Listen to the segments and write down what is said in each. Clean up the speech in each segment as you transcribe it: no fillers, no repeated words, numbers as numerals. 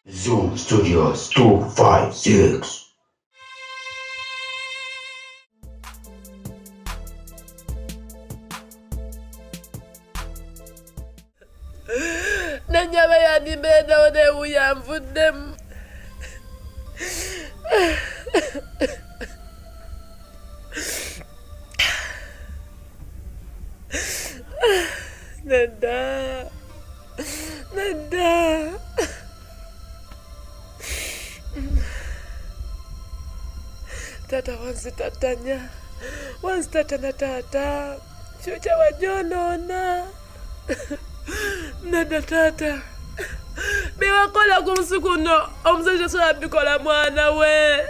Zoom Studios 256. Nanyaba yanimenda ode uyamvudem. Nanda. Tata wansi tatanya. Wansi tatana tata. Chucha wajonona. Nanda tata. Biwakola kumsukuno omusajja sobikola mwana we.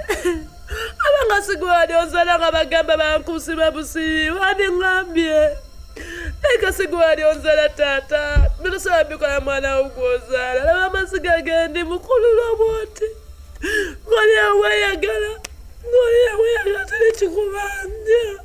Abanga sigwadi ozala nga bagamba bankusiba busi wadi ngambye. Eka sigwadi onzala tata. Bino sobikola mwana ugozala. Laba masiga gendi mukululo bwoti. Ngoli weyagala. Ngoli weyagala tali chikubanja.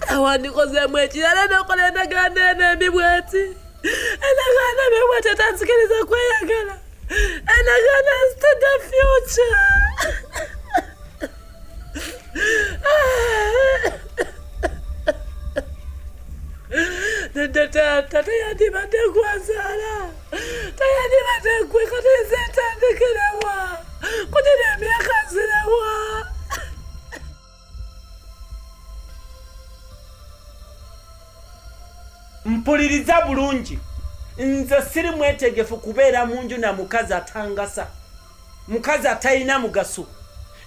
Awandi koze mwechira nokole Endagaano n'emibweti. Endagaano n'emibweti tansikiriza kweyagala. Endagaano is to the future. Tata yandibadde gwazala. Tayandibadde gwe kati zetandikirawa. Kudina emyaka nzirawa. Mpuliriza bulungi. Nze siri mwetegefu kubeera munju na mukazi atangasa. Mukazi atalina mugaso.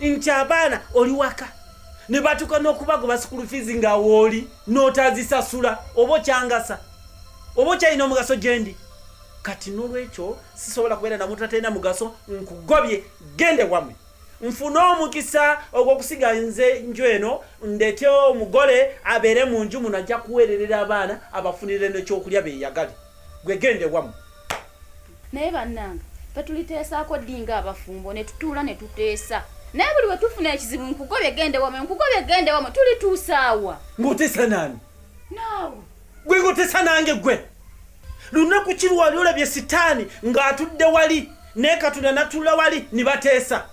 Nti abaana oli waka. Ne batuka n'okubagoba school fees nga wooli n'otazisasula oba kyangasa. Oba kyalina omugaso gyendi. Kati n'olwekyo sisobola kubeera na muntu atalina mugaso nkugobye gende wamwe. Nfuna omukisa ogw'okusiga nze nju eno ndete omugole abeere mu nju muno ajja kuweererera abaana abafunire n'ekyokulya beeyagale. Gwe gende wamwe. Naye bannange petuliteesaako ddinga abafumbo ne tutuula ne tuteesa. Naye buli we tufuna ekizibu nkugobye gende wamwe tulituusaawa. Ng'oteesa nani? Naawe. Gwe ng'oteesa nange gwe. Lunaku ki lwali olabye sitaani ng'atudde wali ne Katonda n'atuula wali ne bateesa.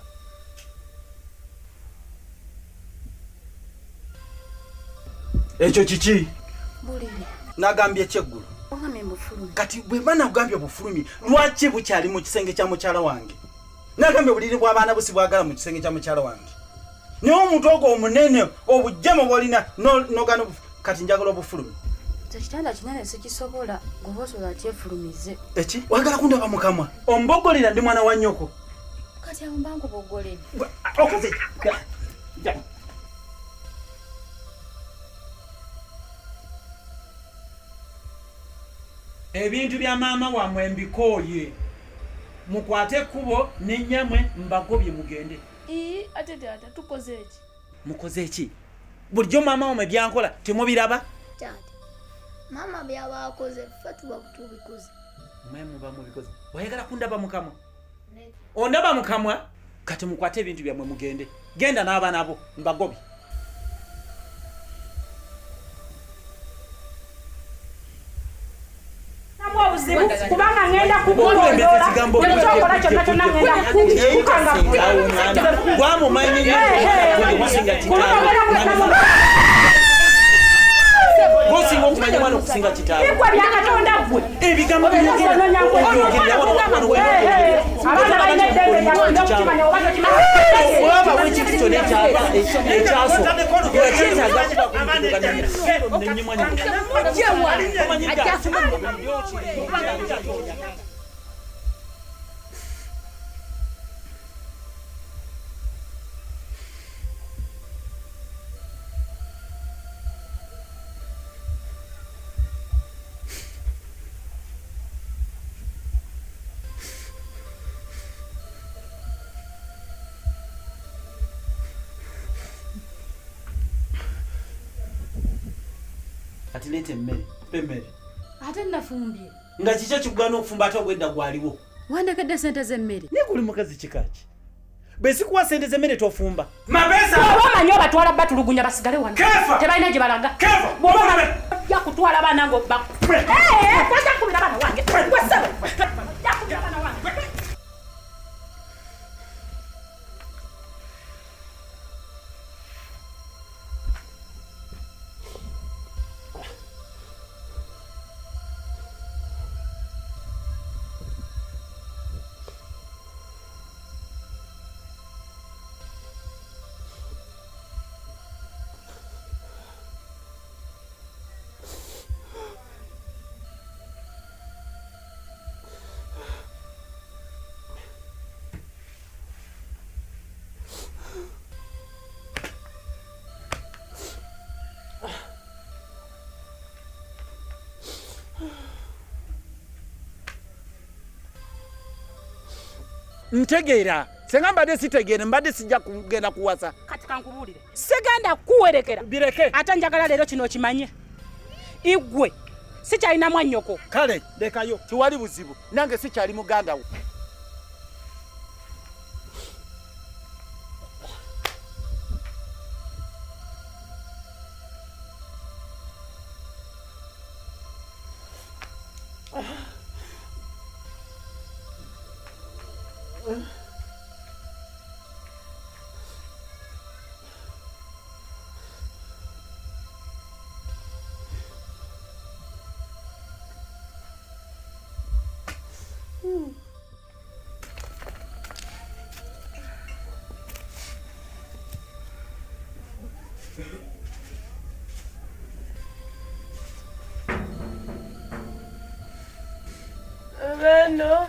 Ekyo kiki? Bulimi. Nagambye ekyeggulu. Ogambye bufulumi. Kati bwe bana kugambye bufulumi lwaki bukyali mu kisenge kya mukyala wange? Nagambye buliri bw'abaana busi bwagala mu kisenge kya mukyala wange. Naye omuntu ogwo omunene obujjamo bw'olina n'ogana kati njagala obufulumi. Ekitanda kinene sikisobola gobosobola kyefulumize. Eki? Wagala kundaba mu kamwa? Ombogolera ndi mwana wa nnyoko. Kati awo mbangu boggolere. Okaze. Ebintu bya maama wamwe mbikooye. Mukwate kubo n'ennyamwe mbagobye mugende. Ate tata tukoze eki? Mukoze eki? Bulijjo maama wamwe byankola temubiraba? Tata, mama byaba akoze ffe tuba tubikoze. Mwe muba mubikoze. Wayagala kundaba mu kamwa? Ondaba mu kamwa? Kati mukwate ebintu byamwe mugende. Genda n'abaana abo mbagobye. Kubanga ngenda kukugondola ekyokola kyonna kyonna ngenda kukanga gwamumanyi gosinga okumanya mwana okusinga kitaawe bikwa bya Katonda ggwe ebigambo abaana balina eddembe lyabwe okukimanya oba tokimanya olaba wekintu kyonna ekyasoka kyetaaga kuba kunyumanya Atilete mmere, pe mmere. Ate nafumbye. Nga kikyo kigwana okufumba ate ogwedda gwaliwo. Wandekedde sente z'emmere. Naye guli mukazi kikaki? Bwe sikuwa sente z'emmere tofumba. Mapesa! Obamanyi obatwala batulugunya basigale wano. Kefa! Tebalina gye balaga. Kefa! Ojja kutwala baana ng'obba. Tojja kukubira baana wange. Gwe ssebo. Ojja kukubira baana wange. Ntegeera. Senga mbadde sitegeere mbadde sijja kugenda kuwasa. Kati kankubuulire. Sigenda kuwerekera. Bireke. Ate njagala leero kino okimanye. Igwe sikyalina mwannyoko. Kale lekayo tiwali buzibu. Nange sikyali muganda wo. Beno.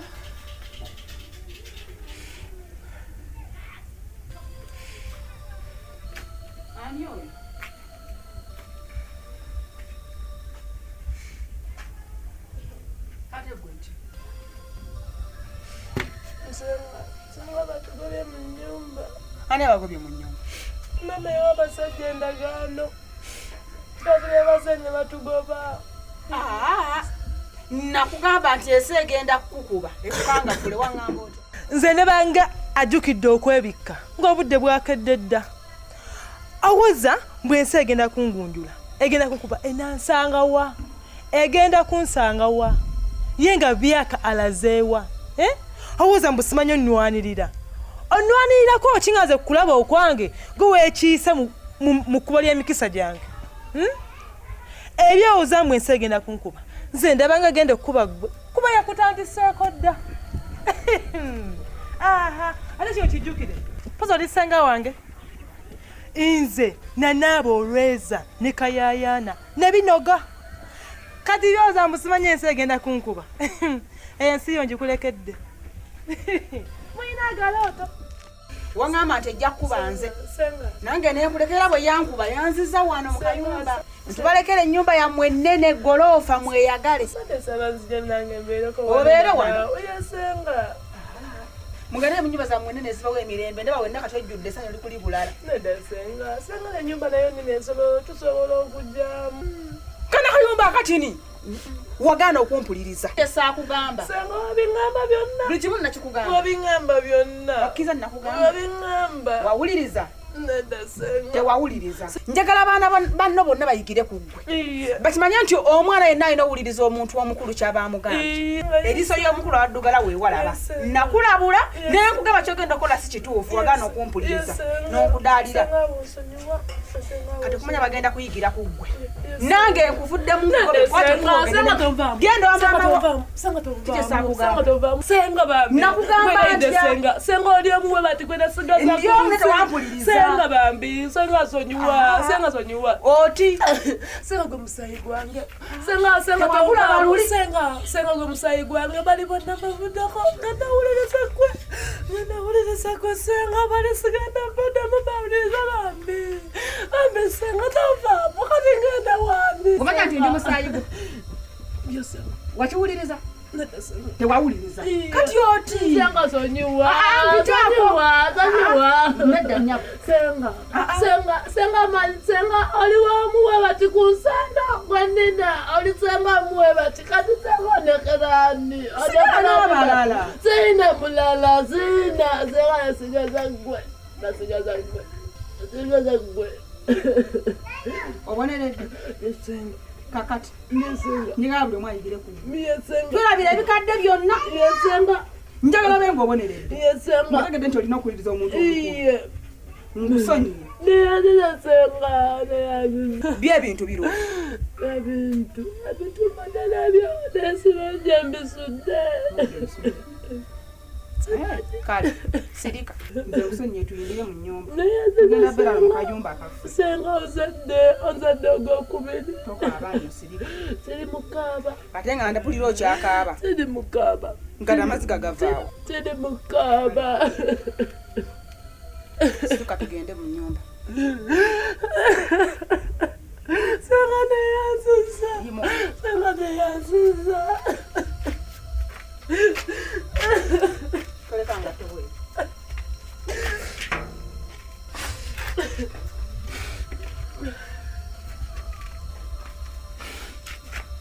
Ani abagobye mu nnyumba? Mama y'abasajja endagaano. Bagire basajja batugoba. Nakugamba nti ese egenda kukukuba. Ekukanga kule wangamba otyo. Nze ne banga ajjukidde okwebikka ng'obudde bwakedde dda. Awoza bwensi egenda kungunjula. Egenda kukuba enansanga wa? Egenda kunsanga wa? Ye nga byaka alazeewa. Awoza mbusimanyo nnwanirira. Onnwanirirako okingaze kulaba okwange gwe weekiise mu kkubo ly'emikisa gyange. Ebyowooza mwensi egenda kunkuba. Nze ndaba nga genda okukuba ggwe. Kuba yakutandiseeko dda. Ate kino kijjukire. Poza olisenga wange. Nze nanaaba olweza ne kayayaana ne binoga. Kati byowooza mbusimanyi ensi egenda kunkuba. Ensi yo ngikulekedde. Mwina agalooto. Wangamba nti ejja kukuba nze. Nange neekulekera bwe yankuba yanziza wano mu kayumba. Ntubalekere ennyumba yammwe ennene goloofa mweyagale. Obeere wano. Mugende mu nnyumba zammwe ennene ezibawo emirembe ndaba wenna kati ojjudde essanyu likuli bulala. Senga ennyumba nayo nene tusobola okujjamu. Kana kayumba akatini. Wagaana okumpuliriza. Saakugamba. Senga wabingamba byonna. Buli kimu nakikugamba. Wabingamba byonna. Okkiza nakugamba. Wabingamba. Wawuliriza. Nedda senga. Tewawuliriza. Njagala abaana banno bonna bayigire ku ggwe. Bakimanye nti omwana yenna alina owuliriza omuntu omukulu ky'abaamugamba. Eriiso y'omukulu awaddugala weewalaba. Nakulabula naye nkugamba kyogenda okukola si kituufu wagaana okumpuliriza n'okudaalira. Kati kumanya bagenda kuyigira ku ggwe. Nange nkuvuddemu senga bambi senga oli omuwe bati kwenda senga bambi senga sonyiwa oti senga gwe musayi gwange senga gwe musayi gwange bali bonna bavuddeko ngandawuliriza kwe senga bali sigenda mbaddemu bawuliriza bambi senga tovaamu kati ngenda wandi kumanya nti ndi musayi gwe wakiwuliriza tewawuliriza kati oti senga sonyiwa senga oliwo muwe bati kunsanda gwanina oli senga muwe bati kati senga onekerani mulala. Sina mulala, sina. Sina sigaza gwe. Nasigaza gwe. Nasigaza gwe. Oboneredde. Yesenga. Kakati. Yesenga. Njagala buli omu ayigire ku. Yesenga. Tulabira ebikadde byonna. Yesenga. Njagala benga oboneredde. Yesenga. Mutegedde nti olina okuwuliriza omuntu Iye. nkusonyiye. Bye ebintu birungi. Ebintu madala byo nesibanje mbisudde. Kale sirika nze kusonyiye tuyingire mu nnyumba. Tugenda beera mu kayumba akafu. Senga ozadde ogwokubiri. Tokaaba sirika. Siri mukaaba. Ate nga ndapulira okyakaaba. Siri mukaaba. Nga amazzi gagavaawo. Siri mukaaba. Sirika tugende mu nnyumba. Senga neyansuza. Senga neyansuza. Koleka nga tewe.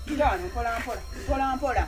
Ndano mpola mpola.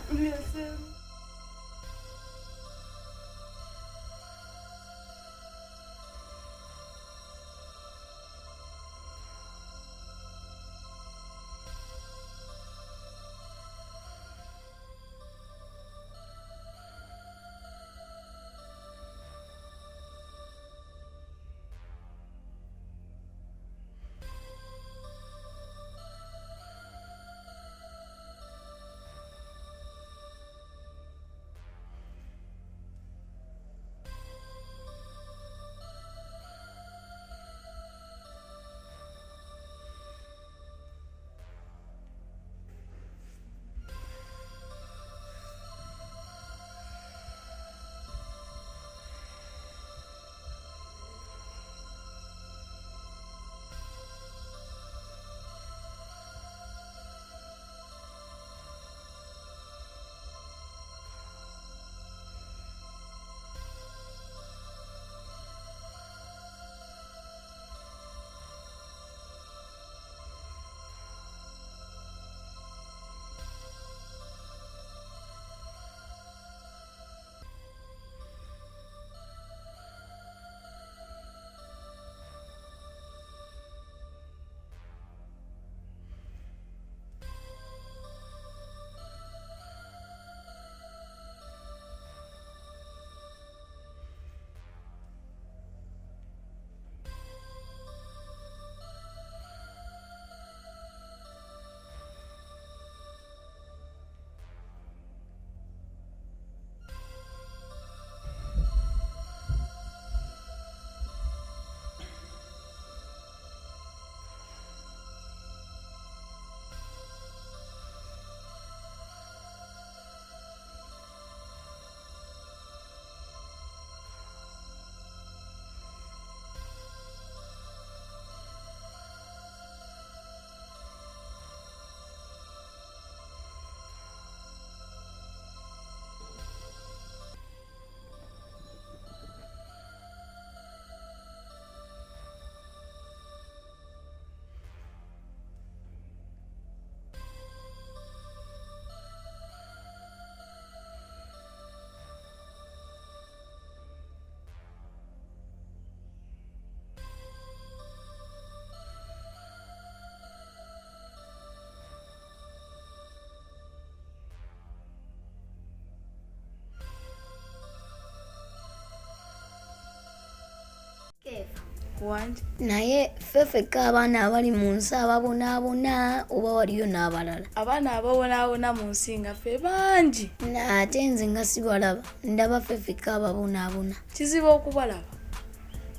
naye ffeffeka abaana abali mu nsi ababonaabona oba waliyo n'abalala? Abaana ababonaabona mu nsi nga ffe bangi. Ate nze nga sibalaba, ndaba ffeffeka ababonaabona. Kizibu okubalaba.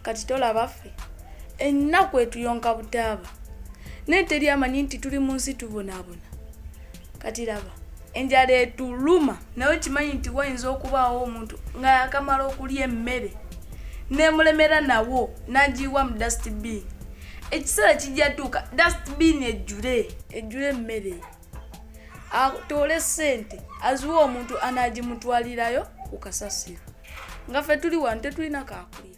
Kati tolaba ffe. Ennaku etuyonka butaaba. Naye teri amanyi nti tuli mu nsi tubonaabona. Kati laba, enjala etuluma nawe kimanyi nti wayinza okubaawo omuntu nga yakamala okulya emmere nemulemera nawo nagiwa mu dustbin. Ekiseera kijja tuuka dustbin ejjule emmere, atoole ssente aziwa omuntu anagimutwalirayo ku kasasiro. Nga ffe tuli wano tetulina kaakuli.